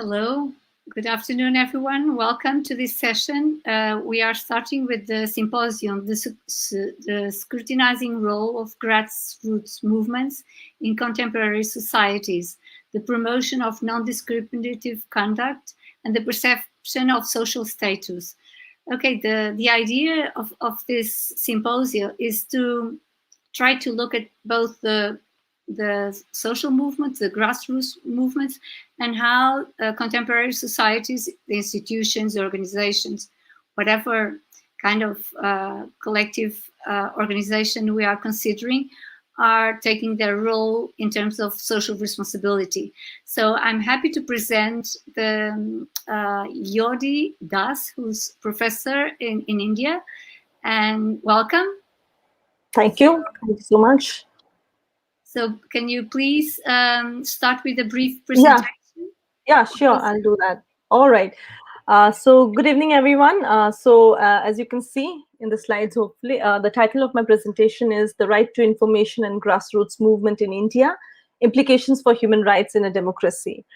Hello, good afternoon, everyone. Welcome to this session. We are starting with the symposium, the scrutinizing role of grassroots movements in contemporary societies, the promotion of non-discriminative conduct, and the perception of social status. Okay, the idea of this symposium is to try to look at both the social movements, the grassroots movements, and how contemporary societies, institutions, organizations, whatever kind of collective organization we are considering, are taking their role in terms of social responsibility. So I'm happy to present the Yodi Das, who's professor in India, and welcome. Thank you. Thank you so much. So can you please start with a brief presentation? Yeah, sure. I'll do that. All right. So good evening, everyone. As you can see in the slides, hopefully, the title of my presentation is The Right to Information and Grassroots Movement in India, Implications for Human Rights in a Democracy.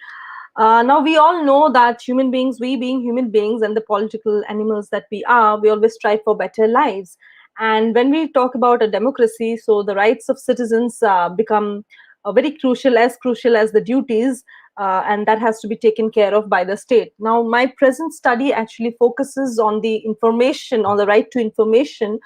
Now, we all know that human beings, we being human beings and the political animals that we are, we always strive for better lives. And when we talk about a democracy, so the rights of citizens become very crucial as the duties, and that has to be taken care of by the state. Now, my present study actually focuses on the information, on the right to information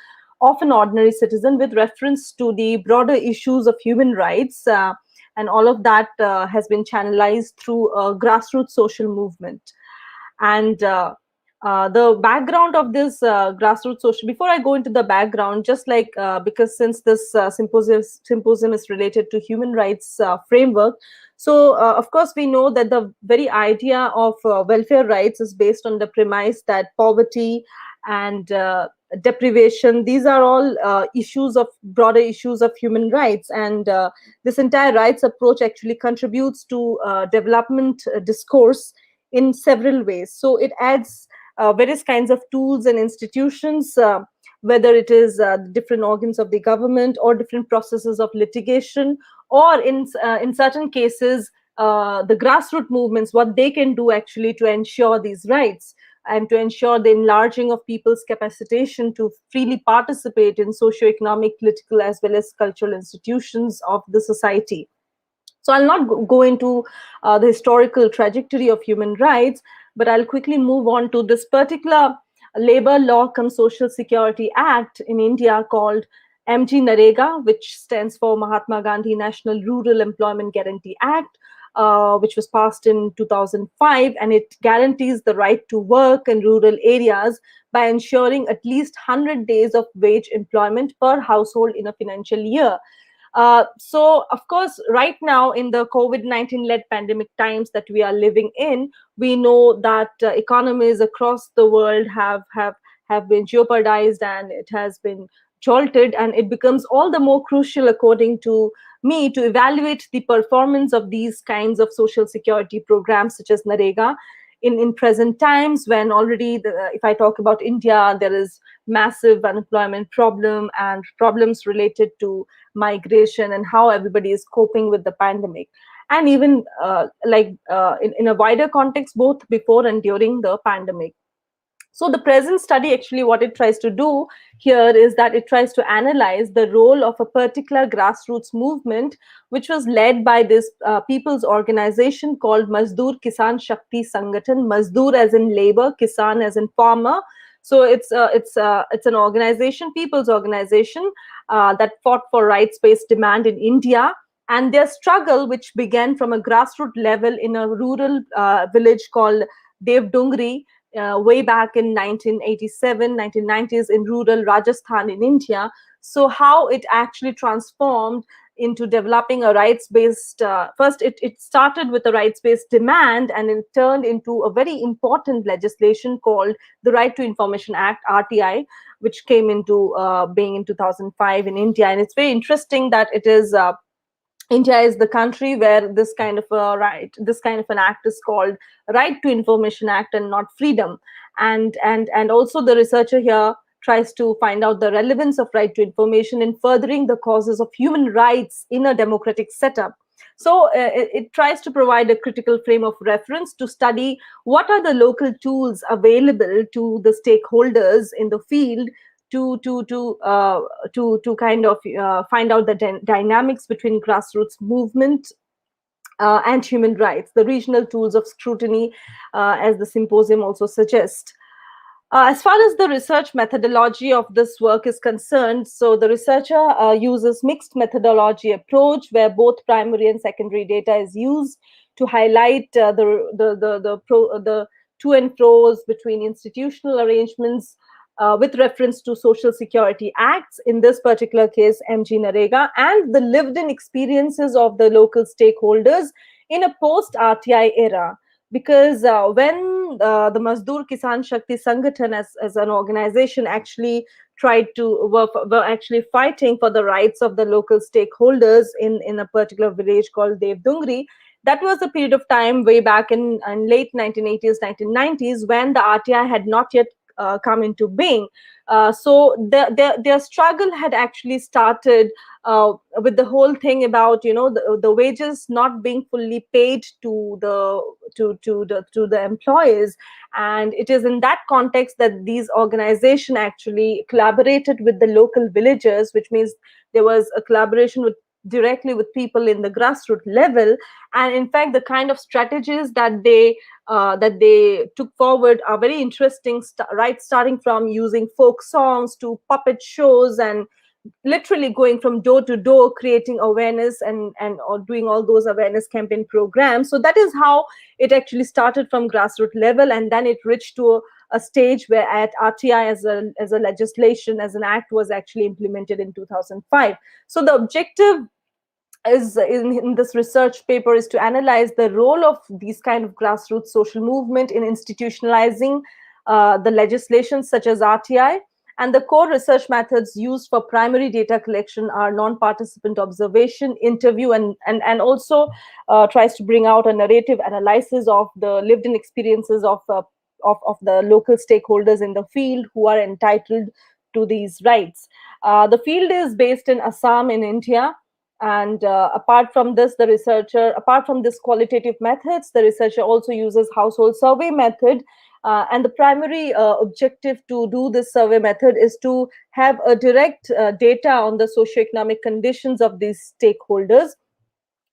of an ordinary citizen with reference to the broader issues of human rights, and all of that has been channelized through a grassroots social movement. And the background of this grassroots social, before I go into the background, just like because since this symposium is related to human rights framework, so of course we know that the very idea of welfare rights is based on the premise that poverty and deprivation, these are all issues of broader issues of human rights, and this entire rights approach actually contributes to development discourse in several ways. So it adds various kinds of tools and institutions, whether it is different organs of the government or different processes of litigation, or in certain cases, the grassroots movements, what they can do actually to ensure these rights and to ensure the enlarging of people's capacitation to freely participate in socio-economic, political, as well as cultural institutions of the society. So I'll not go into the historical trajectory of human rights, but I'll quickly move on to this particular Labor Law cum Social Security Act in India called MG Narega, which stands for Mahatma Gandhi National Rural Employment Guarantee Act, which was passed in 2005, and it guarantees the right to work in rural areas by ensuring at least 100 days of wage employment per household in a financial year. So, of course, right now in the COVID-19-led pandemic times that we are living in, we know that economies across the world have been jeopardized, and it has been jolted, and it becomes all the more crucial, according to me, to evaluate the performance of these kinds of social security programs such as Narega in present times, when already, if I talk about India, there is massive unemployment problem and problems related to migration and how everybody is coping with the pandemic, and even in a wider context, both before and during the pandemic. So the present study, actually what it tries to do here is that it tries to analyze the role of a particular grassroots movement, which was led by this people's organization called Mazdoor Kisan Shakti Sangathan, Mazdoor as in labor, Kisan as in farmer. So it's an organization, people's organization, that fought for rights-based demand in India. And their struggle, which began from a grassroots level in a rural village called Devdungri, way back in 1987, 1990s in rural Rajasthan in India. So how it actually transformed into developing a rights-based, first it started with a rights-based demand, and it turned into a very important legislation called the Right to Information Act, RTI, which came into being in 2005 in India. And it's very interesting that it is India is the country where this kind of an act is called Right to Information Act and not freedom. And also the researcher here tries to find out the relevance of right to information in furthering the causes of human rights in a democratic setup. So it tries to provide a critical frame of reference to study what are the local tools available to the stakeholders in the field to kind of find out the dynamics between grassroots movement and human rights, the regional tools of scrutiny, as the symposium also suggests. As far as the research methodology of this work is concerned, so the researcher uses mixed methodology approach where both primary and secondary data is used to highlight the to and fro's between institutional arrangements with reference to Social Security Acts, in this particular case, MG Narega, and the lived-in experiences of the local stakeholders in a post-RTI era. Because when the Mazdoor Kisan Shakti Sangathan as an organization actually tried to were actually fighting for the rights of the local stakeholders in a particular village called Devdungri, that was a period of time way back in late 1980s, 1990s, when the RTI had not yet come into being. So their struggle had actually started with the whole thing about the wages not being fully paid to the employees, and it is in that context that these organizations actually collaborated with the local villagers, which means there was a collaboration directly with people in the grassroots level. And in fact, the kind of strategies that they took forward are very interesting, right, starting from using folk songs to puppet shows and literally going from door to door, creating awareness and or doing all those awareness campaign programs. So that is how it actually started from grassroots level, and then it reached to a stage where at RTI as a legislation, as an act, was actually implemented in 2005. So the objective is in this research paper is to analyze the role of these kind of grassroots social movement in institutionalizing the legislations such as RTI. And the core research methods used for primary data collection are non-participant observation, interview, and also tries to bring out a narrative analysis of the lived-in experiences of the local stakeholders in the field who are entitled to these rights. The field is based in Assam in India. And apart from this qualitative methods, the researcher also uses household survey method. And the primary objective to do this survey method is to have a direct data on the socioeconomic conditions of these stakeholders,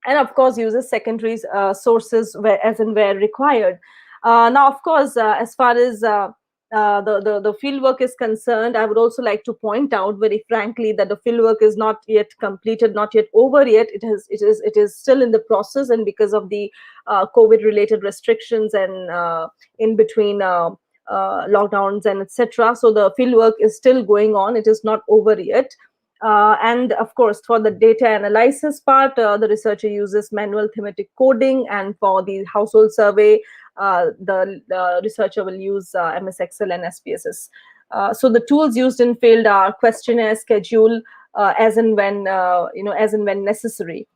and of course uses secondary sources as and where required. Now, of course, as far as the fieldwork is concerned, I would also like to point out very frankly that the fieldwork is not yet completed, not yet over yet. It is still in the process, and because of the COVID-related restrictions and in between lockdowns and etc. So the fieldwork is still going on. It is not over yet. And of course, for the data analysis part, the researcher uses manual thematic coding, and for the household survey, the researcher will use MS Excel and SPSS. So the tools used in field are questionnaire, schedule, as and when necessary.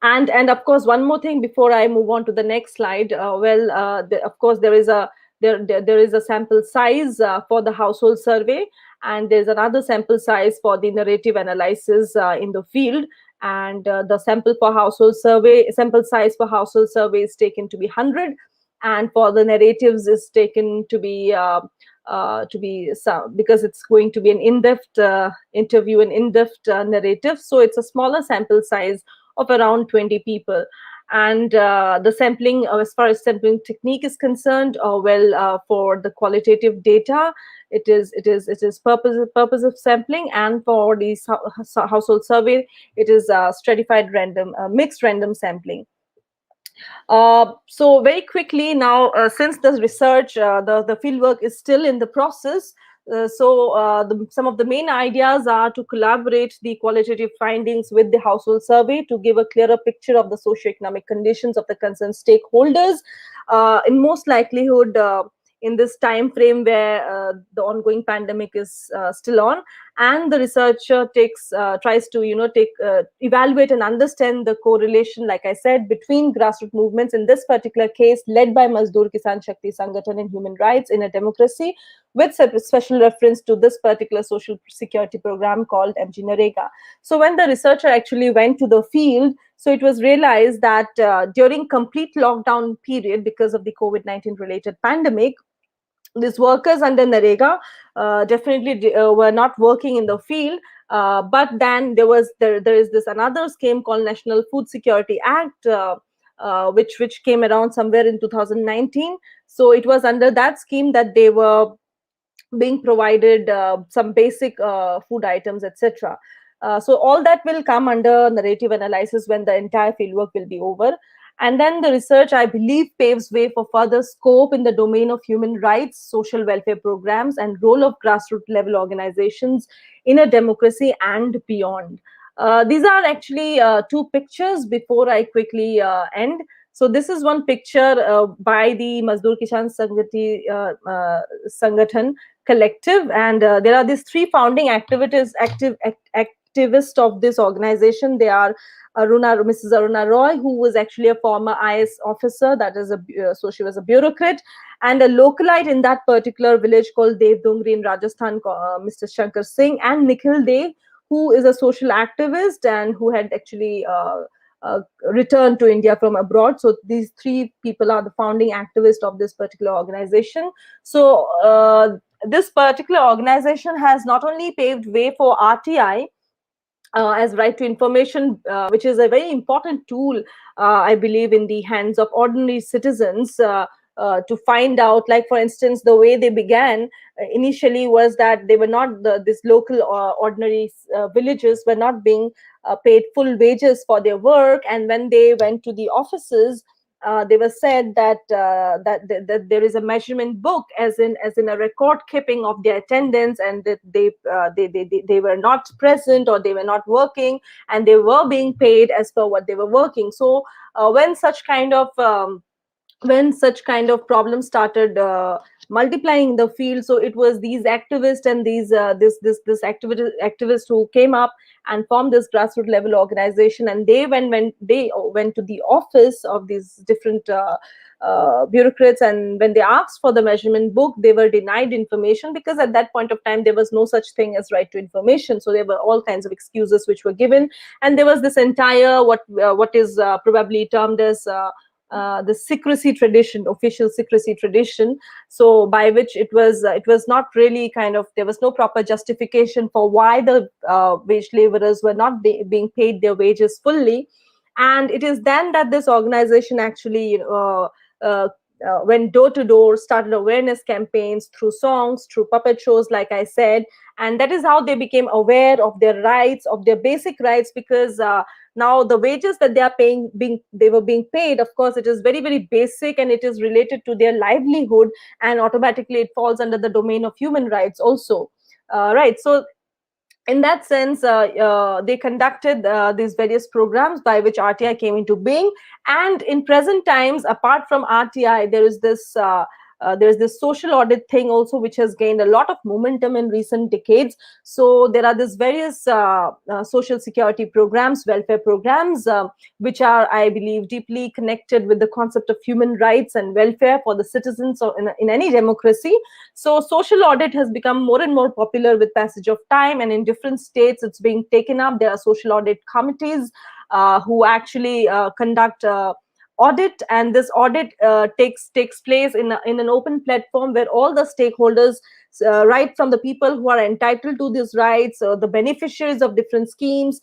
And of course, one more thing before I move on to the next slide. Of course, there is a sample size for the household survey, and there's another sample size for the narrative analysis in the field. And the sample size for household survey is taken to be 100, and for the narratives is taken to be because it's going to be an in-depth interview and in-depth narrative. So it's a smaller sample size of around 20 people. And the sampling, as far as sampling technique is concerned, for the qualitative data, it is purposive sampling, and for the household survey, it is stratified random, mixed random sampling. So very quickly now, since the research, the fieldwork is still in the process, some of the main ideas are to collaborate the qualitative findings with the household survey to give a clearer picture of the socioeconomic conditions of the concerned stakeholders. In most likelihood, in this time frame where the ongoing pandemic is still on, and the researcher tries to evaluate and understand the correlation, like I said, between grassroots movements, in this particular case led by Mazdoor Kisan Shakti Sangathan in human rights in a democracy, with special reference to this particular social security program called MG Narega. So when the researcher actually went to the field, So it was realized that during complete lockdown period, because of the COVID-19 related pandemic, these workers under NREGA definitely were not working in the field. But then there is this another scheme called National Food Security Act, which came around somewhere in 2019. So it was under that scheme that they were being provided some basic food items, etc. So all that will come under narrative analysis when the entire fieldwork will be over. And then the research, I believe, paves way for further scope in the domain of human rights, social welfare programs, and role of grassroots level organizations in a democracy and beyond. These are actually two pictures before I quickly end. So this is one picture by the Mazdoor Kisan Sangathan collective, and there are these three founding activists of this organization. They are Mrs. Aruna Roy, who was actually a former IS officer, that is so she was a bureaucrat, and a localite in that particular village called Devdongri in Rajasthan, Mr. Shankar Singh, and Nikhil Dev, who is a social activist and who had actually returned to India from abroad. So these three people are the founding activists of this particular organization. So this particular organization has not only paved way for RTI as right to information, which is a very important tool, I believe, in the hands of ordinary citizens to find out, like, for instance, the way they began initially was that they were not, this local ordinary villagers were not being paid full wages for their work. And when they went to the offices, they were said that that there is a measurement book, as in a record keeping of their attendance, and that they were not present, or they were not working, and they were being paid as per what they were working. So when such kind of problems started multiplying in the field, so it was these activists and these activists who came up and formed this grassroots level organization. And they when they went to the office of these different bureaucrats, and when they asked for the measurement book, they were denied information, because at that point of time there was no such thing as right to information. So there were all kinds of excuses which were given, and there was this entire what is probably termed as the secrecy tradition, official secrecy tradition. So by which it was not really kind of, there was no proper justification for why the wage laborers were not being paid their wages fully. And it is then that this organization actually went door to door, started awareness campaigns through songs, through puppet shows, like I said. And that is how they became aware of their rights, of their basic rights, because now the wages that they are paying, they were being paid, of course, it is very, very basic, and it is related to their livelihood, and automatically it falls under the domain of human rights also. Right. So in that sense, they conducted these various programs by which RTI came into being. And in present times, apart from RTI, there is this social audit thing also, which has gained a lot of momentum in recent decades. So there are these various social security programs, welfare programs, which are, I believe, deeply connected with the concept of human rights and welfare for the citizens in any democracy. So social audit has become more and more popular with passage of time, and in different states it's being taken up. There are social audit committees who actually conduct audit, and this audit takes place in an open platform where all the stakeholders, right from the people who are entitled to these rights, the beneficiaries of different schemes,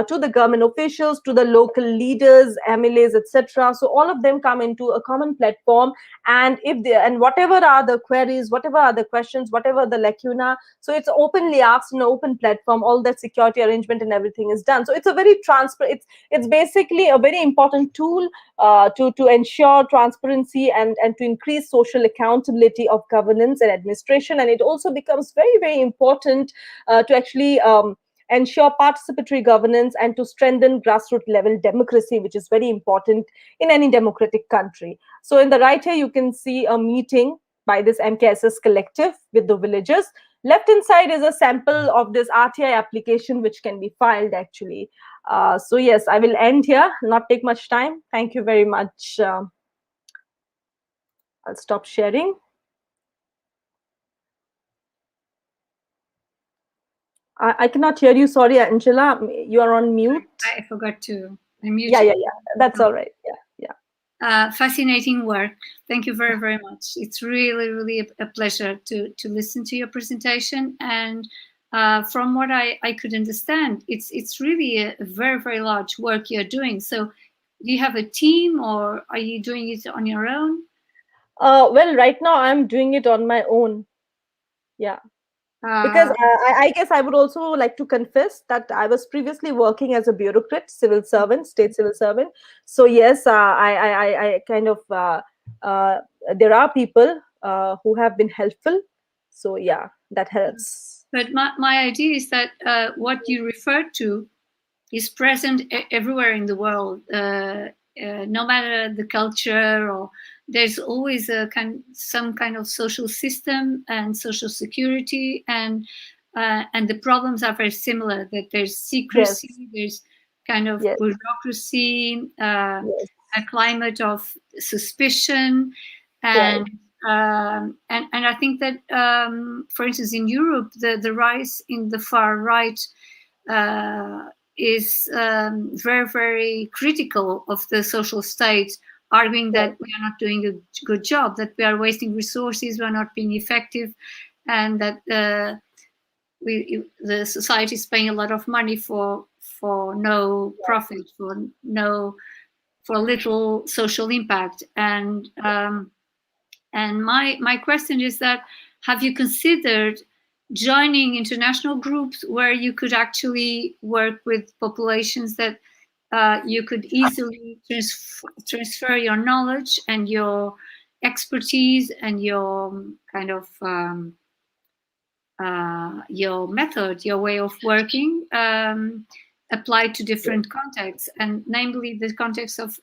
to the government officials, to the local leaders, MLAs, etc. So all of them come into a common platform, and whatever are the queries, whatever are the questions, whatever the lacuna, so it's openly asked in an open platform. All that security arrangement and everything is done. So it's a very transparent. It's basically a very important tool to ensure transparency and to increase social accountability of governance and administration. And it also becomes very, very important to actually ensure participatory governance and to strengthen grassroots level democracy, which is very important in any democratic country. So in the right here, you can see a meeting by this MKSS collective with the villagers. Left hand side is a sample of this RTI application, which can be filed actually. So yes, I will end here, not take much time. Thank you very much. I'll stop sharing. I cannot hear you. Sorry, Angela, you are on mute. I forgot to Yeah. That's all right. Yeah. Fascinating work. Thank you very, very much. It's really, really a pleasure to listen to your presentation. And from what I could understand, it's really a very, very large work you're doing. So do you have a team, or are you doing it on your own? Well, right now I'm doing it on my own. Yeah. Because I guess I would also like to confess that I was previously working as a bureaucrat, civil servant, state civil servant. So yes, I kind of there are people who have been helpful. So yeah, that helps. But my idea is that what you referred to is present everywhere in the world, no matter the culture, or there's always some kind of social system and social security, and the problems are very similar. That there's secrecy, there's kind of bureaucracy, a climate of suspicion, and I think that, for instance, in Europe, the rise in the far right is very, very critical of the social state, arguing that we are not doing a good job, that we are wasting resources, we are not being effective, and that the society is paying a lot of money for no profit, for little social impact. And my question is that, have you considered joining international groups where you could actually work with populations that you could easily transfer your knowledge and your expertise and your kind of your method, your way of working, applied to different contexts, and namely the context of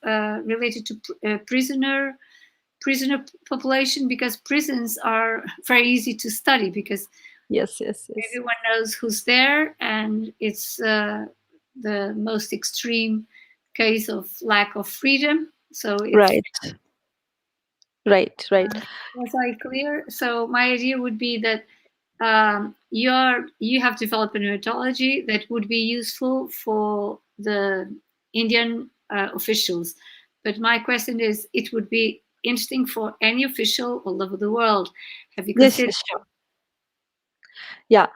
related to prisoner population, because prisons are very easy to study, because yes everyone knows who's there, and it's the most extreme case of lack of freedom. So it's right. Was I clear? So my idea would be that you have developed a methodology that would be useful for the Indian officials, but my question is, it would be interesting for any official all over the world. Have you considered? Yes, sure. Yeah.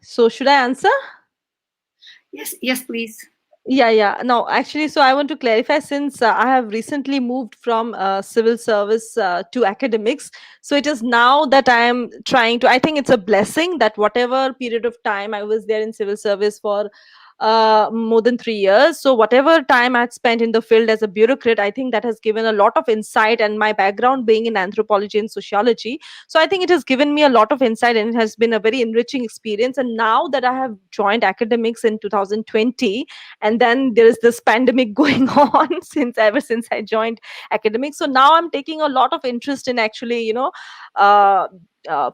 So should I answer? Yes, please. Yeah. No, actually, so I want to clarify, since I have recently moved from civil service to academics. So it is now that I am trying to, I think it's a blessing that whatever period of time I was there in civil service for more than 3 years. So whatever time I had spent in the field as a bureaucrat, I think that has given a lot of insight, and my background being in anthropology and sociology. So I think it has given me a lot of insight, and it has been a very enriching experience. And now that I have joined academics in 2020, and then there is this pandemic going on ever since I joined academics, so now I'm taking a lot of interest in actually uh,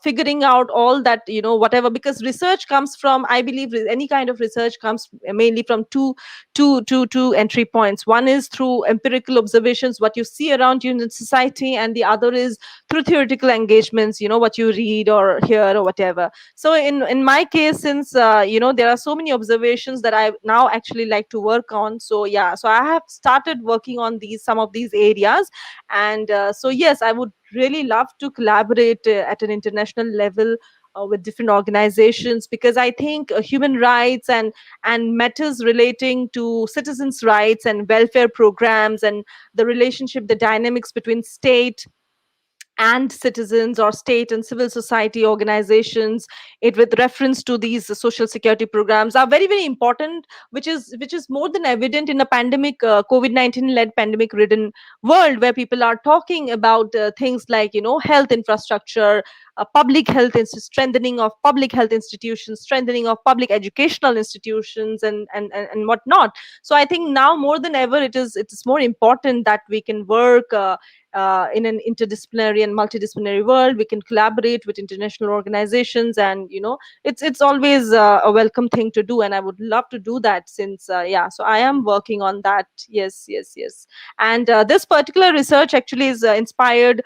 figuring out all that, whatever, because research comes from, I believe any kind of research comes mainly from two entry points. One is through empirical observations, what you see around you in society, and the other is through theoretical engagements, what you read or hear or whatever. So in my case, since there are so many observations that I now actually like to work on, so I have started working on some of these areas. And so yes, I would really love to collaborate at an international level with different organizations, because I think human rights and matters relating to citizens' rights and welfare programs, and the relationship, the dynamics between state and citizens, or state and civil society organizations, it with reference to these social security programs, are very, very important, which is more than evident in a pandemic, COVID-19 led pandemic ridden world, where people are talking about things like health infrastructure, public health strengthening of public health institutions, strengthening of public educational institutions, and whatnot. So I think now more than ever, it is more important that we can work in an interdisciplinary and multidisciplinary world. We can collaborate with international organizations, and it's always a welcome thing to do, and I would love to do that, since so I am working on that. Yes. And this particular research actually is inspired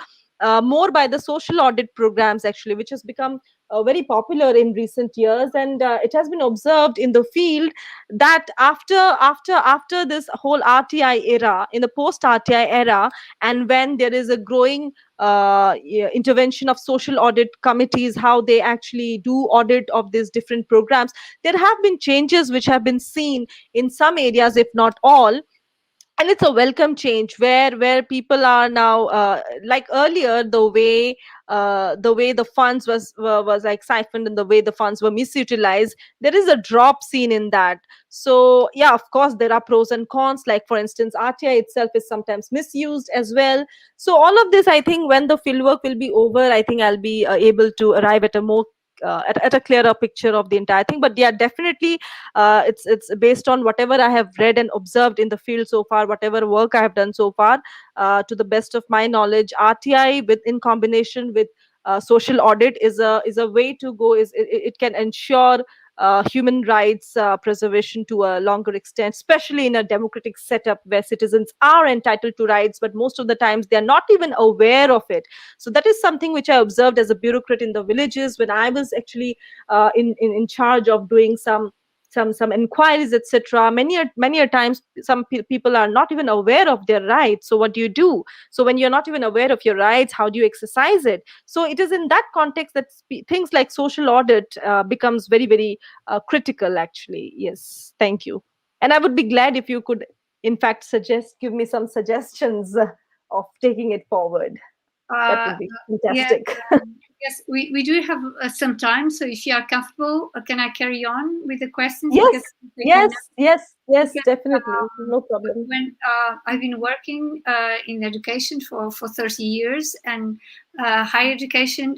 more by the social audit programs, actually, which has become very popular in recent years, and it has been observed in the field that after this whole RTI era, in the post RTI era, and when there is a growing intervention of social audit committees, how they actually do audit of these different programs, there have been changes which have been seen in some areas, if not all. And it's a welcome change, where people are now, like earlier, the way the funds was like siphoned, and the way the funds were misutilized, there is a drop seen in that. So yeah, of course there are pros and cons, like for instance RTI itself is sometimes misused as well. So all of this, I think when the fieldwork will be over, I think I'll be able to arrive at a more at a clearer picture of the entire thing. But yeah, definitely it's based on whatever I have read and observed in the field so far, whatever work I have done so far. To the best of my knowledge, RTI, with in combination with social audit, is a way to go. It can ensure human rights preservation to a longer extent, especially in a democratic setup where citizens are entitled to rights, but most of the times they are not even aware of it. So that is something which I observed as a bureaucrat in the villages when I was actually in charge of doing some inquiries, etc. Many a times some people are not even aware of their rights. So what do you do? So when you're not even aware of your rights, how do you exercise it? So it is in that context that things like social audit becomes very critical, actually. Yes, thank you. And I would be glad if you could, in fact, give me some suggestions of taking it forward. That would be fantastic. Yes, we do have some time, so if you are comfortable, can I carry on with the questions? Yes, definitely. No problem. When I've been working in education for 30 years, and higher education,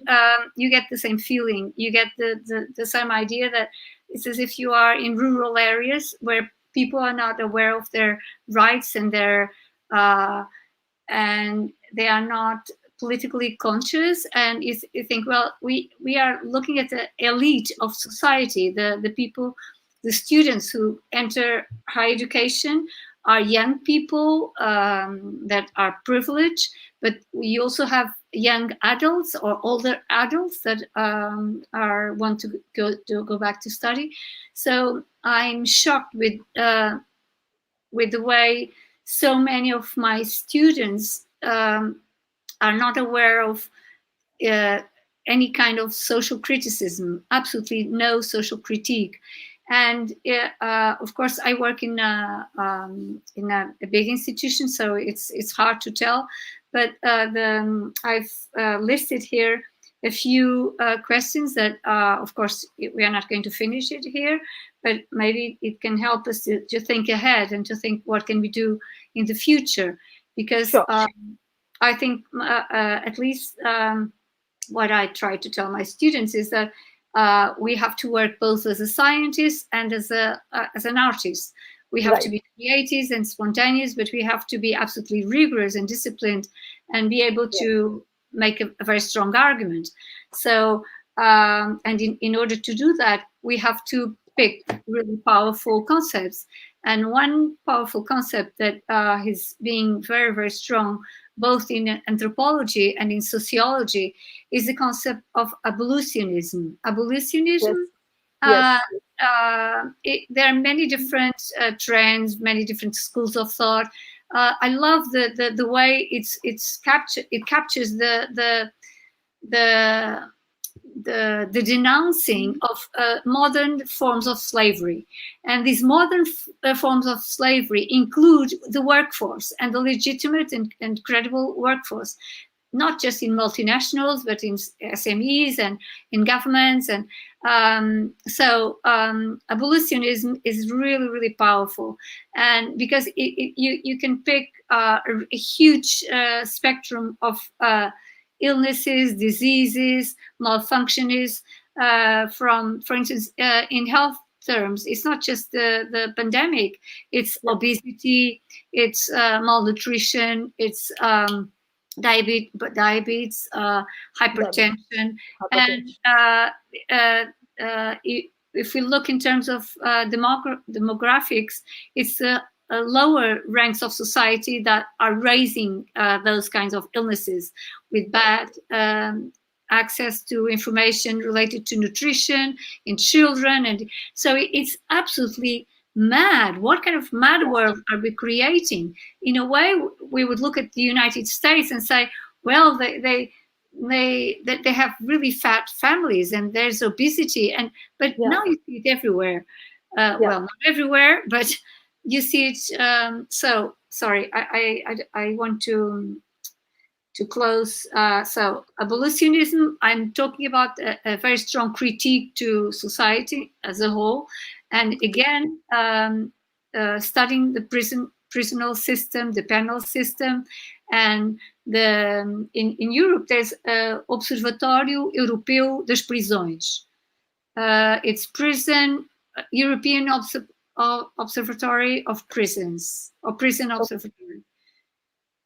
you get the same feeling. You get the same idea that it's as if you are in rural areas where people are not aware of their rights and and they are not politically conscious, and you think, well, we are looking at the elite of society, the people, the students who enter higher education are young people that are privileged, but we also have young adults or older adults that want to go back to study. So I'm shocked with the way so many of my students are not aware of any kind of social criticism, absolutely no social critique. And of course, I work in a big institution, so it's hard to tell. But I've listed here a few questions that, of course, we are not going to finish it here, but maybe it can help us to think ahead and to think what can we do in the future. Because sure. I think at least what I try to tell my students is that we have to work both as a scientist and as an artist. We have to be creative and spontaneous, but we have to be absolutely rigorous and disciplined and be able to make a very strong argument. So, and in order to do that, we have to pick really powerful concepts. And one powerful concept that is being very strong, both in anthropology and in sociology, is the concept of abolitionism. Abolitionism, yes. There are many different trends, many different schools of thought. I love the way it captures the denouncing of modern forms of slavery. And these modern forms of slavery include the workforce, and the legitimate and credible workforce, not just in multinationals, but in SMEs and in governments. And so abolitionism is really powerful. And because you can pick a huge spectrum of illnesses, diseases, malfunctions, from, for instance, in health terms, it's not just the pandemic, it's obesity, it's malnutrition, it's diabetes, hypertension. And if we look in terms of demographics, it's lower ranks of society that are raising those kinds of illnesses with bad access to information related to nutrition in children. And so it's absolutely mad. What kind of mad world are we creating? In a way, we would look at the United States and say, well, they have really fat families and there's obesity, but now you see it everywhere. Well, not everywhere, but you see it. So sorry, I want to close. So abolitionism, I'm talking about a very strong critique to society as a whole, and again, studying the prisonal system, the penal system, and in Europe there's Observatório Europeu das Prisões. It's European Observatory of Prisons, or Prison Observatory.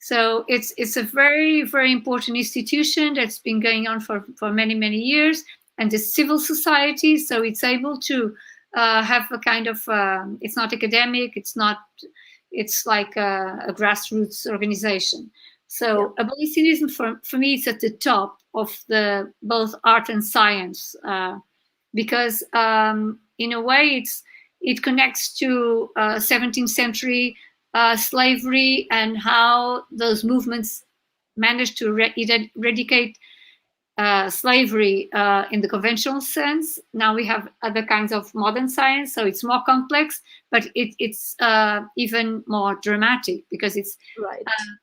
So it's a very, very important institution that's been going on for many, many years, and the civil society, so it's able to have a kind of, it's not academic, it's like a grassroots organization. So abolitionism for me is at the top of both art and science, because in a way it connects to 17th century slavery and how those movements managed to eradicate slavery in the conventional sense. Now we have other kinds of modern science, so it's more complex, but it's even more dramatic because it's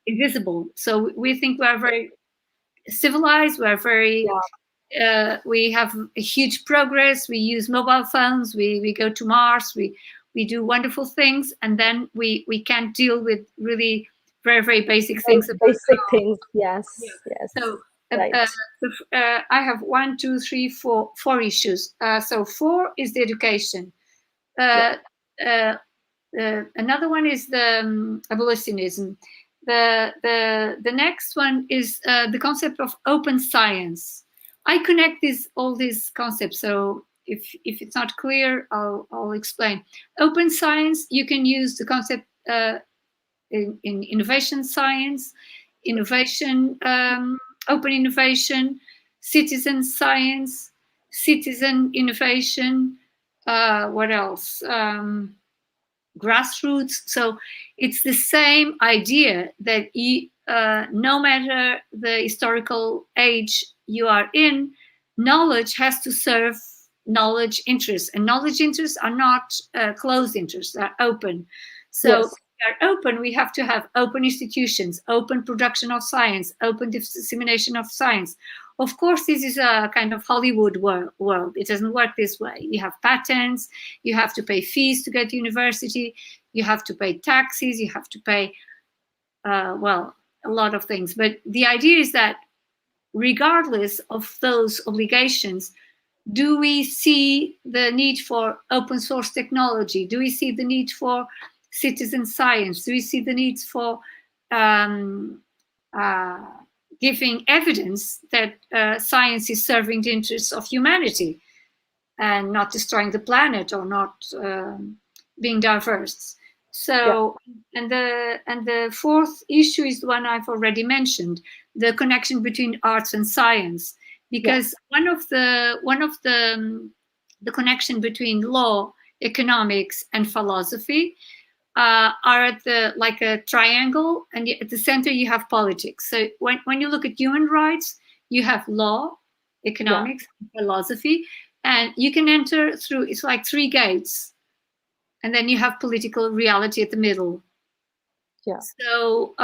invisible. So we think we are very civilized, we are very we have a huge progress, we use mobile phones, we go to Mars, we do wonderful things, and then we can't deal with really very, very basic things. Basic things, yes. So I have 1, 2, 3, 4 issues. So 4 is the education. Another one is the abolitionism. The next one is the concept of open science. I connect all these concepts. So if it's not clear, I'll explain. Open science, you can use the concept in innovation science, open innovation, citizen science, citizen innovation. What else? Grassroots. So it's the same idea that no matter the historical age you are in, knowledge has to serve knowledge interests, and knowledge interests are not closed interests, they're open. So if we are open, we have to have open institutions, open production of science, open dissemination of science. Of course, this is a kind of Hollywood world. It doesn't work this way. You have patents, you have to pay fees to get to university, you have to pay taxes, you have to pay, well, a lot of things. But the idea is that regardless of those obligations, do we see the need for open source technology? Do we see the need for citizen science? Do we see the needs for giving evidence that science is serving the interests of humanity and not destroying the planet or not being diverse? So, and the 4th issue is the one I've already mentioned, the connection between arts and science, because one of the connection between law, economics, and philosophy are at like a triangle, and at the center you have politics. So when you look at human rights, you have law, economics, and philosophy, and you can enter through, it's like 3 gates, and then you have political reality at the middle. So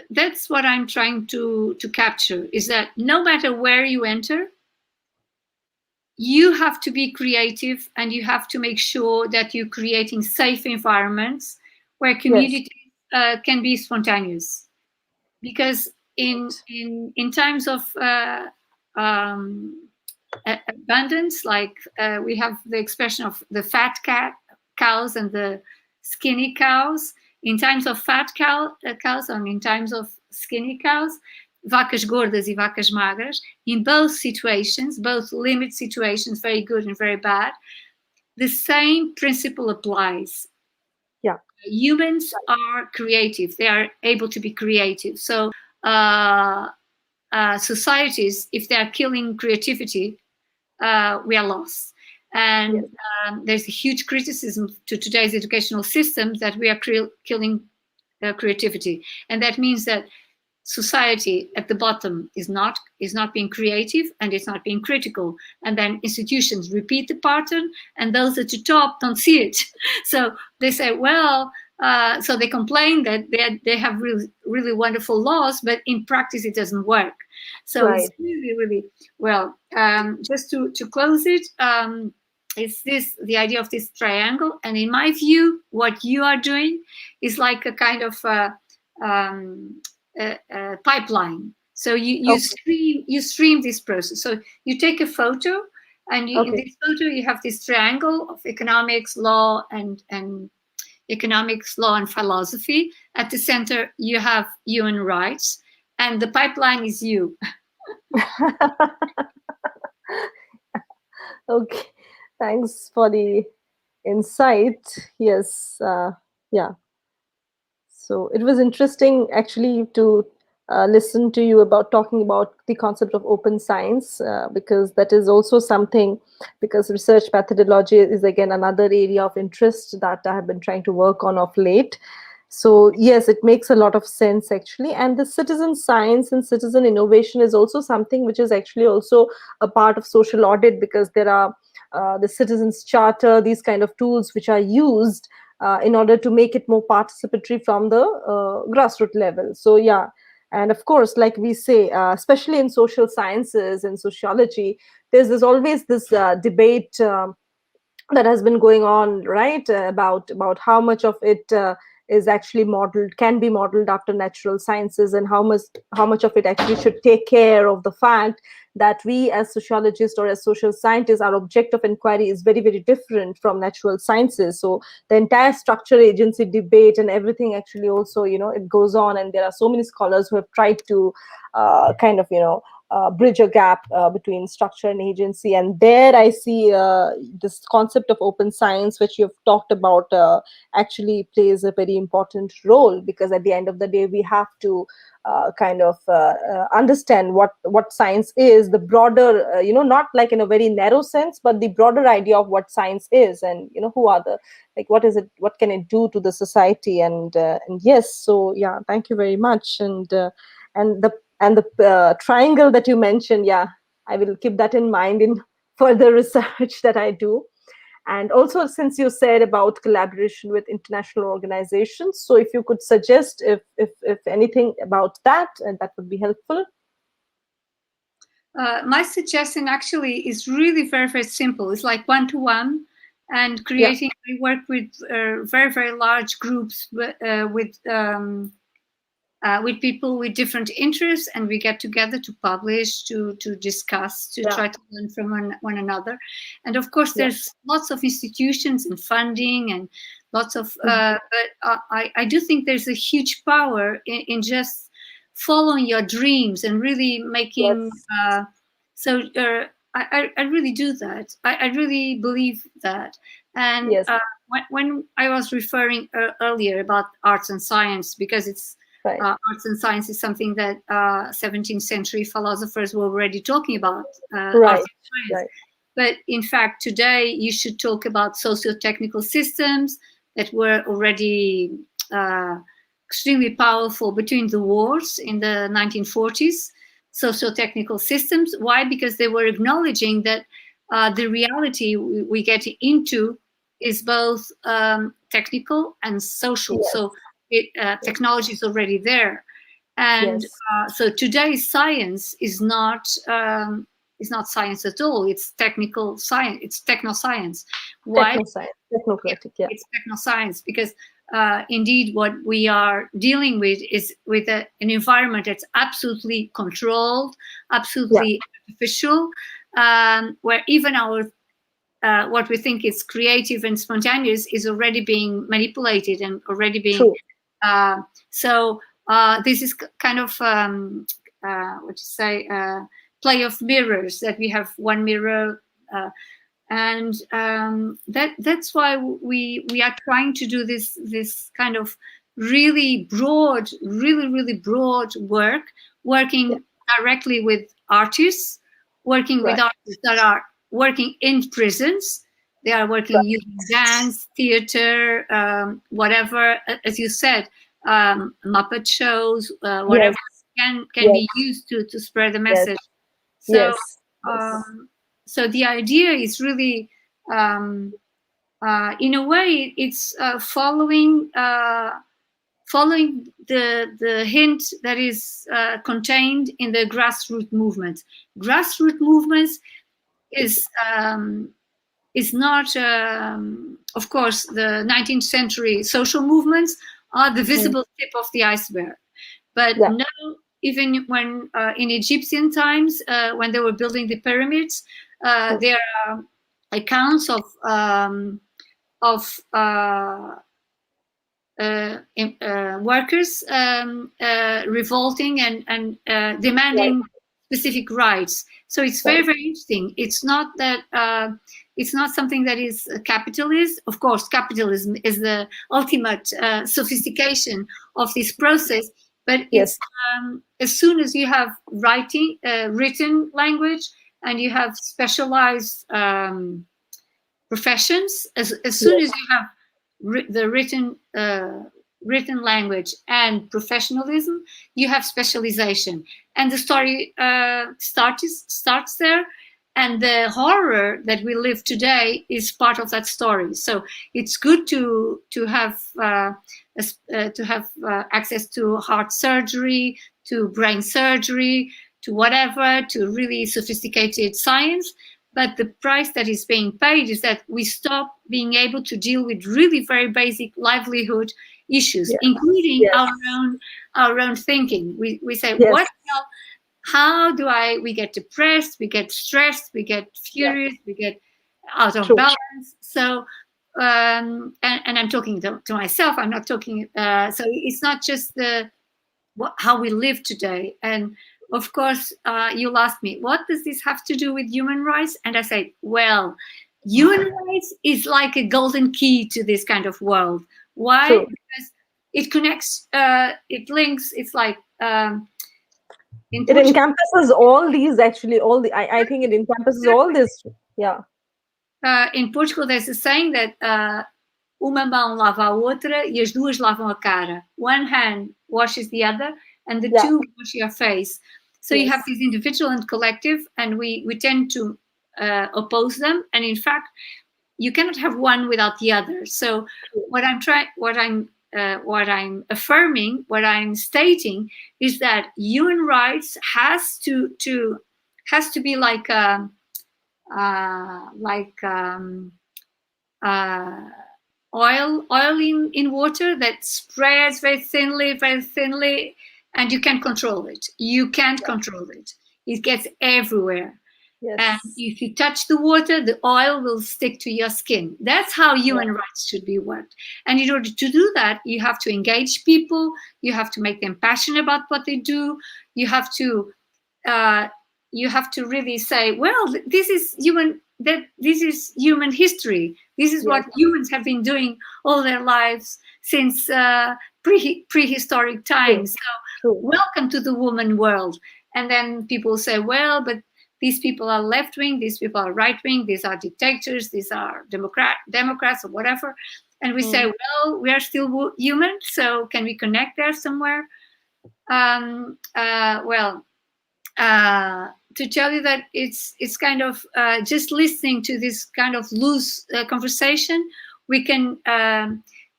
that's what I'm trying to capture, is that no matter where you enter, you have to be creative, and you have to make sure that you're creating safe environments where communities can be spontaneous. Because in times of abundance, like we have the expression of the fat cows and the skinny cows. In times of fat cows and in times of skinny cows, vacas gordas e vacas magras, in both situations, both limit situations, very good and very bad, the same principle applies. Humans are creative. They are able to be creative. So societies, if they are killing creativity, we are lost. And there's a huge criticism to today's educational system that we are killing creativity, and that means that society at the bottom is not being creative, and it's not being critical, and then institutions repeat the pattern, and those at the top don't see it. So they say, well, so they complain that they have really, really wonderful laws, but in practice it doesn't work. So it's really, really well. Just to close it, it's the idea of this triangle, and in my view, what you are doing is like a kind of pipeline. So you stream this process. So you take a photo, and in this photo you have this triangle of economics, law, and economics, law, and philosophy. At the center you have human rights, and the pipeline is you. Okay, thanks for the insight. Yes, yeah. So it was interesting actually to listen to you about talking about the concept of open science, because that is also something, because research methodology is again another area of interest that I have been trying to work on of late. So yes, it makes a lot of sense actually. And the citizen science and citizen innovation is also something which is actually also a part of social audit, because there are the citizens charter, these kind of tools which are used in order to make it more participatory from the grassroots level. So yeah, and of course, like we say, especially in social sciences and sociology, there's always this debate that has been going on, right, about how much of it is actually modeled, can be modeled after natural sciences, and how much of it actually should take care of the fact that we as sociologists or as social scientists, our object of inquiry is very, very different from natural sciences. So the entire structure agency debate and everything actually also, it goes on, and there are so many scholars who have tried to kind of, bridge a gap between structure and agency. And there I see this concept of open science, which you've talked about, actually plays a very important role, because at the end of the day, we have to kind of understand what science is, the broader, not like in a very narrow sense, but the broader idea of what science is, and who are the, like, what is it, what can it do to the society, and yes, so yeah, thank you very much. And the triangle that you mentioned, yeah, I will keep that in mind in further research that I do. And also, since you said about collaboration with international organizations, so if you could suggest if anything about that, and that would be helpful. My suggestion actually is really very, very simple. It's like one-to-one, and creating. We work with very, very large groups with people with different interests, and we get together to publish, to discuss, to try to learn from one another. And of course, there's lots of institutions and funding and lots of, but I do think there's a huge power in just following your dreams and really making, I really do that. I really believe that. And when I was referring earlier about arts and science, because it's, arts and science is something that 17th century philosophers were already talking about. Arts and science. But in fact, today you should talk about socio-technical systems that were already extremely powerful between the wars in the 1940s. Socio-technical systems. Why? Because they were acknowledging that the reality we get into is both technical and social. So technology is already there, and so today's science is not science at all. It's technical science. It's technoscience. Why? Technocratic, It's technoscience because indeed what we are dealing with is with an environment that's absolutely controlled, absolutely artificial, where even our what we think is creative and spontaneous is already being manipulated and already being. So this is kind of play of mirrors, that we have one mirror, and that's why we are trying to do this kind of really broad, really broad working directly with artists, working with artists that are working in prisons. They are working using dance, theater, whatever, as you said, Muppet shows, whatever can be used to spread the message. So, so the idea is really, in a way, it's following the hint that is contained in the grassroots movement. Grassroots movements is not, of course, the 19th century social movements are the visible tip of the iceberg. But now, even when in Egyptian times, when they were building the pyramids, there are accounts of workers revolting and demanding specific rights. So it's very, very interesting. It's not that it's not something that is capitalist. Of course, capitalism is the ultimate sophistication of this process. But it's as soon as you have written language and you have specialized professions, as soon as you have the written language and professionalism, you have specialization, and the story starts there. And the horror that we live today is part of that story. So it's good to have access to heart surgery, to brain surgery, to whatever, to really sophisticated science. But the price that is being paid is that we stop being able to deal with really very basic livelihood issues, including our own thinking. We say, what the hell? How do we get depressed, we get stressed, we get furious, we get out of balance. So, and I'm talking to myself, I'm not talking, so it's not just how we live today. And of course, you'll ask me, what does this have to do with human rights? And I say, well, human rights is like a golden key to this kind of world. Why? Because it connects, it links, it's like, it encompasses all these, actually, I think it encompasses all this. In Portugal, there's a saying that uma mão lava a outra e as duas lavam a cara. One hand washes the other and the two wash your face. So you have this individual and collective, and we tend to oppose them. And in fact, you cannot have one without the other. So what I'm affirming, what I'm stating, is that human rights has to be like oil in water that spreads very thinly, and you can't control it. You can't control it. It gets everywhere. And if you touch the water, the oil will stick to your skin. That's how human rights should be worked. And in order to do that, you have to engage people. You have to make them passionate about what they do. You have to really say, well, this is human history. This is what humans have been doing all their lives since prehistoric times. So welcome to the woman world. And then people say, well, but these people are left-wing, these people are right-wing, these are dictators, these are Democrats or whatever. And we say, well, we are still human, so can we connect there somewhere? To tell you that it's kind of just listening to this kind of loose conversation, we can,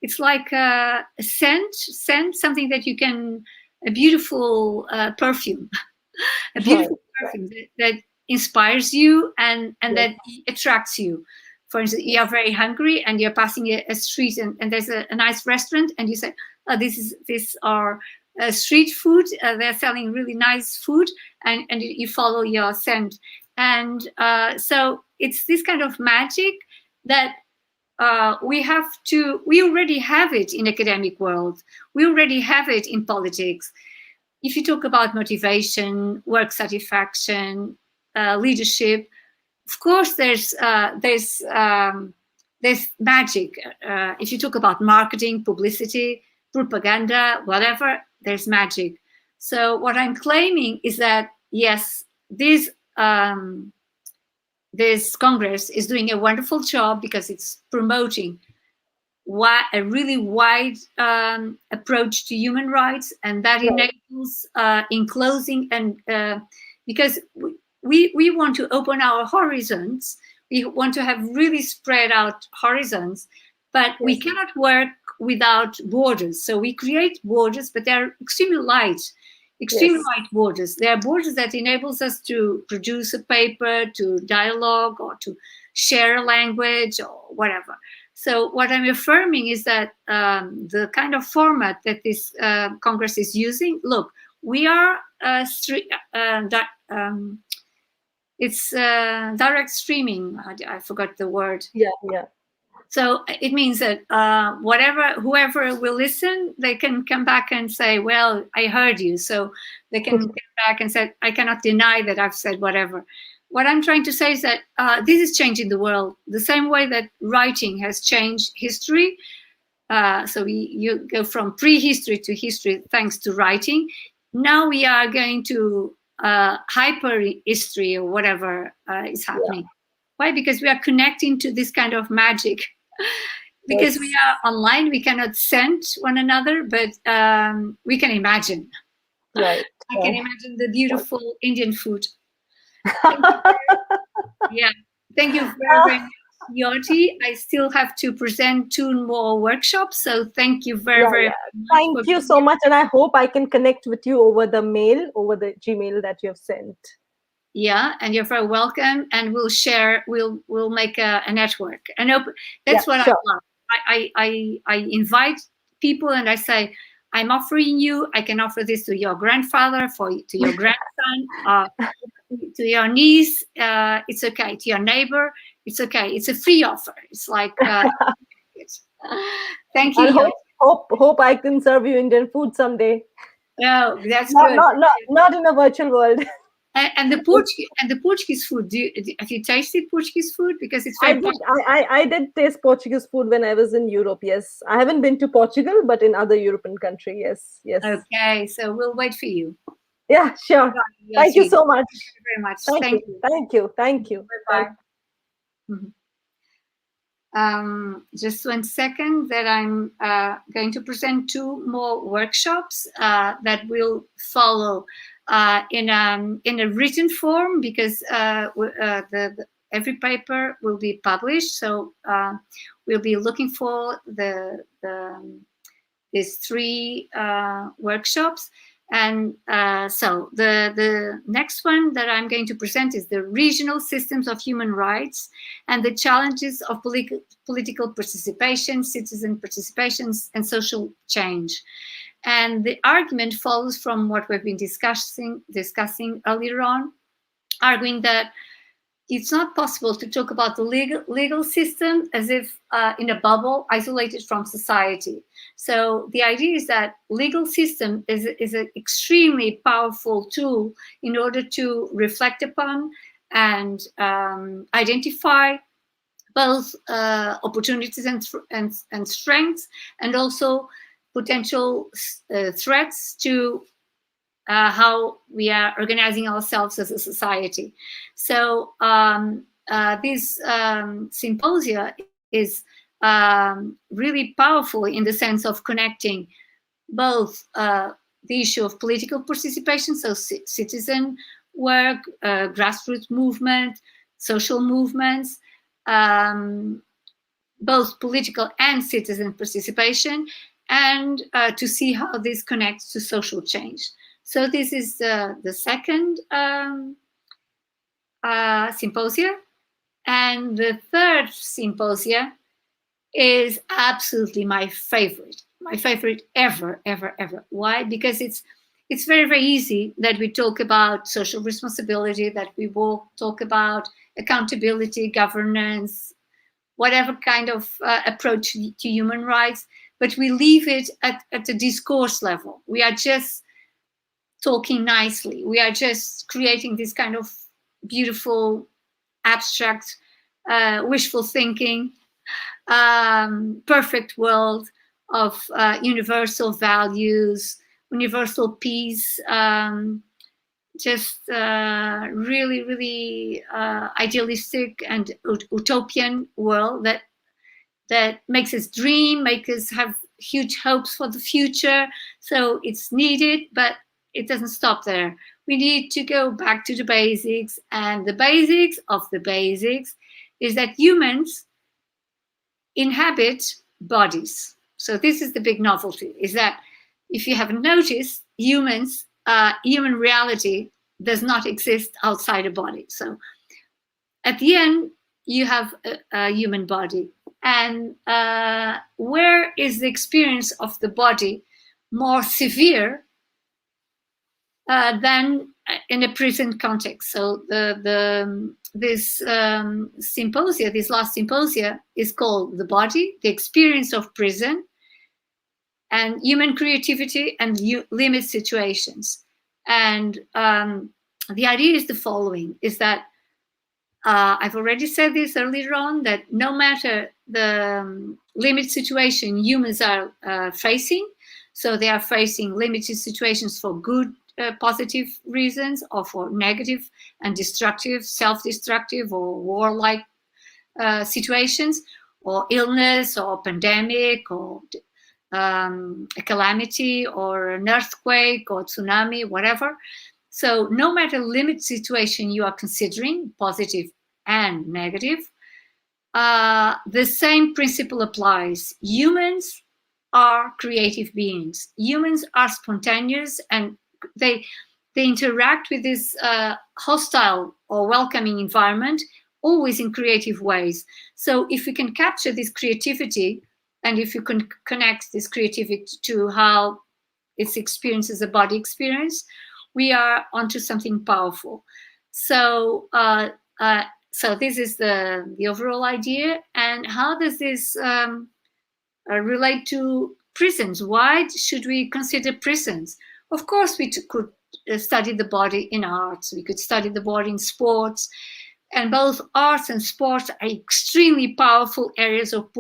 it's like a scent, something that you can, a beautiful perfume, a beautiful perfume that inspires you and that attracts you. For instance, you are very hungry and you're passing a street and there's a nice restaurant and you say, oh, these are street food. They're selling really nice food, and you follow your scent. And so it's this kind of magic that we already have it in academic world. We already have it in politics. If you talk about motivation, work satisfaction, leadership, of course there's magic. If you talk about marketing, publicity, propaganda, whatever, there's magic. So what I'm claiming is that yes, this Congress is doing a wonderful job because it's promoting a really wide approach to human rights, and that enables enclosing and because we want to open our horizons. We want to have really spread out horizons, but we cannot work without borders. So we create borders, but they're extremely light borders. They are borders that enables us to produce a paper, to dialogue, or to share a language or whatever. So what I'm affirming is that the kind of format that this Congress is using, look, we are it's direct streaming. I forgot the word. Yeah. So it means that whoever will listen, they can come back and say, well, I heard you. So they can come back and say, I cannot deny that I've said whatever. What I'm trying to say is that this is changing the world the same way that writing has changed history. So you go from prehistory to history thanks to writing. Now we are going to hyper history or whatever is happening. Why? Because we are connecting to this kind of magic. Because we are online, we cannot send one another, but we can imagine. Right. I can imagine the beautiful Indian food. Thank you very much, Yoti. I still have to present 2 more workshops, so thank you very much. Thank you so much, and I hope I can connect with you over the mail, over the Gmail that you have sent. Yeah, and you're very welcome, and we'll share. We'll make a network. And that's what I love. I invite people, and I say, I'm offering you. I can offer this to your grandfather, to your grandson, to your niece. It's okay. To your neighbor, it's okay. It's a free offer. It's like thank you. And hope I can serve you Indian food someday. Oh, that's good. Not in a virtual world. And the Portuguese food. Have you tasted Portuguese food? Because it's very. I did taste Portuguese food when I was in Europe. Yes, I haven't been to Portugal, but in other European country. Yes. Okay, so we'll wait for you. Yeah, sure. Thank you so much. Thank you very much. Thank you. Bye bye. Just 1 second. That I'm going to present 2 more workshops that will follow. In a written form, because every paper will be published. So we'll be looking for these 3 workshops. And so the next one that I'm going to present is the regional systems of human rights and the challenges of political participation, citizen participation, and social change. And the argument follows from what we've been discussing earlier on, arguing that it's not possible to talk about the legal system as if in a bubble, isolated from society. So the idea is that legal system is an extremely powerful tool in order to reflect upon and identify both opportunities and strengths, and also potential threats to how we are organizing ourselves as a society. So this symposia is really powerful in the sense of connecting both the issue of political participation, so citizen work, grassroots movement, social movements, both political and citizen participation, and to see how this connects to social change. So this is the second symposia. And the third symposia is absolutely my favorite ever. Why? Because it's very, very easy that we talk about social responsibility, that we will talk about accountability, governance, whatever kind of approach to human rights, but we leave it at the discourse level. We are just talking nicely. We are just creating this kind of beautiful, abstract, wishful thinking, perfect world of universal values, universal peace, just really, really idealistic and utopian world that makes us dream, makes us have huge hopes for the future. So it's needed, but it doesn't stop there. We need to go back to the basics, and the basics of the basics is that humans inhabit bodies. So this is the big novelty, is that if you haven't noticed, human reality does not exist outside a body. So at the end, you have a human body. And where is the experience of the body more severe than in a prison context? So this symposia, this last symposia, is called The Body, the Experience of Prison, and Human Creativity and Limit Situations. And the idea is the following, is that I've already said this earlier on, that no matter the limit situation humans are facing, so they are facing limited situations for good, positive reasons, or for negative and destructive, self-destructive or warlike situations, or illness or pandemic or a calamity or an earthquake or tsunami, whatever. So no matter limit situation you are considering, positive and negative, the same principle applies. Humans are creative beings. Humans are spontaneous, and they interact with this hostile or welcoming environment always in creative ways. So if we can capture this creativity, and if you can connect this creativity to how it's experienced as a body experience, we are onto something powerful. So so this is the overall idea. And how does this relate to prisons? Why should we consider prisons? Of course, we could study the body in arts. We could study the body in sports. And both arts and sports are extremely powerful areas of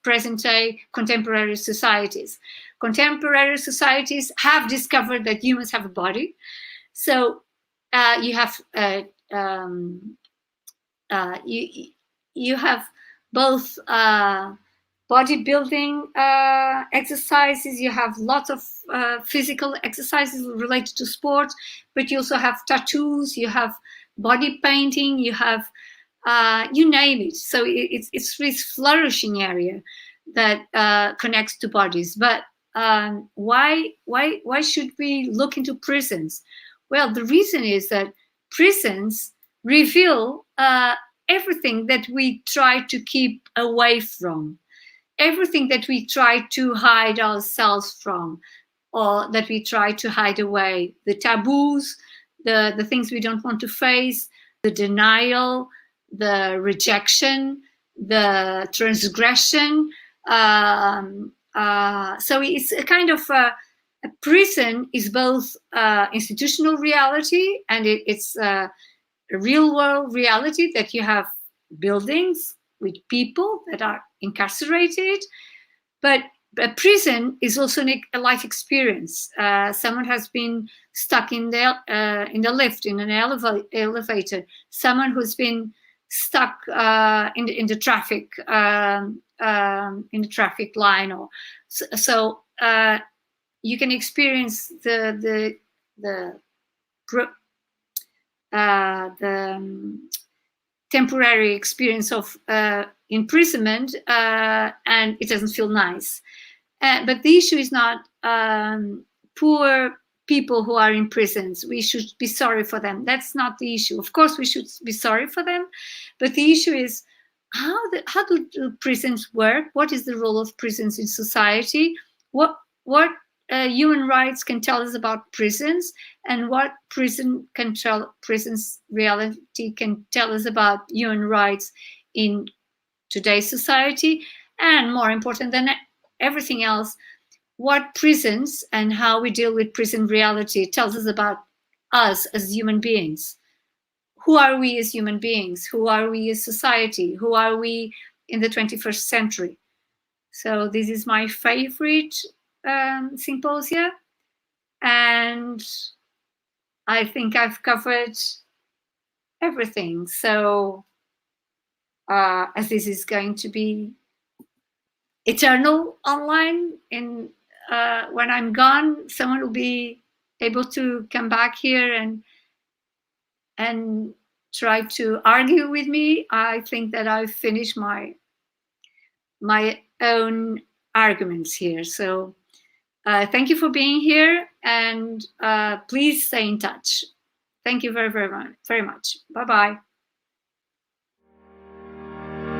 present-day contemporary societies. Contemporary societies have discovered that humans have a body. So you have you have both bodybuilding exercises, you have lots of physical exercises related to sport, but you also have tattoos, you have body painting, you have you name it. So it's this flourishing area that connects to bodies. But why should we look into prisons? Well, the reason is that prisons reveal everything that we try to keep away from, everything that we try to hide ourselves from, or that we try to hide away, the taboos, the things we don't want to face, the denial, the rejection, the transgression. So it's a kind of a prison is both institutional reality, and it's a real world reality, that you have buildings with people that are incarcerated, but a prison is also a life experience. Someone has been stuck in the lift, in an elevator. Someone who's been stuck in the traffic line, or so you can experience the temporary experience of imprisonment, and it doesn't feel nice. But the issue is not poor people who are in prisons. We should be sorry for them. That's not the issue. Of course, we should be sorry for them, but the issue is how do prisons work? What is the role of prisons in society? What human rights can tell us about prisons, and what prisons reality can tell us about human rights in today's society, and more important than everything else, what prisons and how we deal with prison reality tells us about us as human beings. Who are we as human beings? Who are we as society? Who are we in the 21st century? So this is my favorite symposia, and I think I've covered everything. So as this is going to be eternal online, and when I'm gone, someone will be able to come back here and try to argue with me. I think that I've finished my own arguments here. So thank you for being here, and please stay in touch. Thank you very, very much. Bye-bye.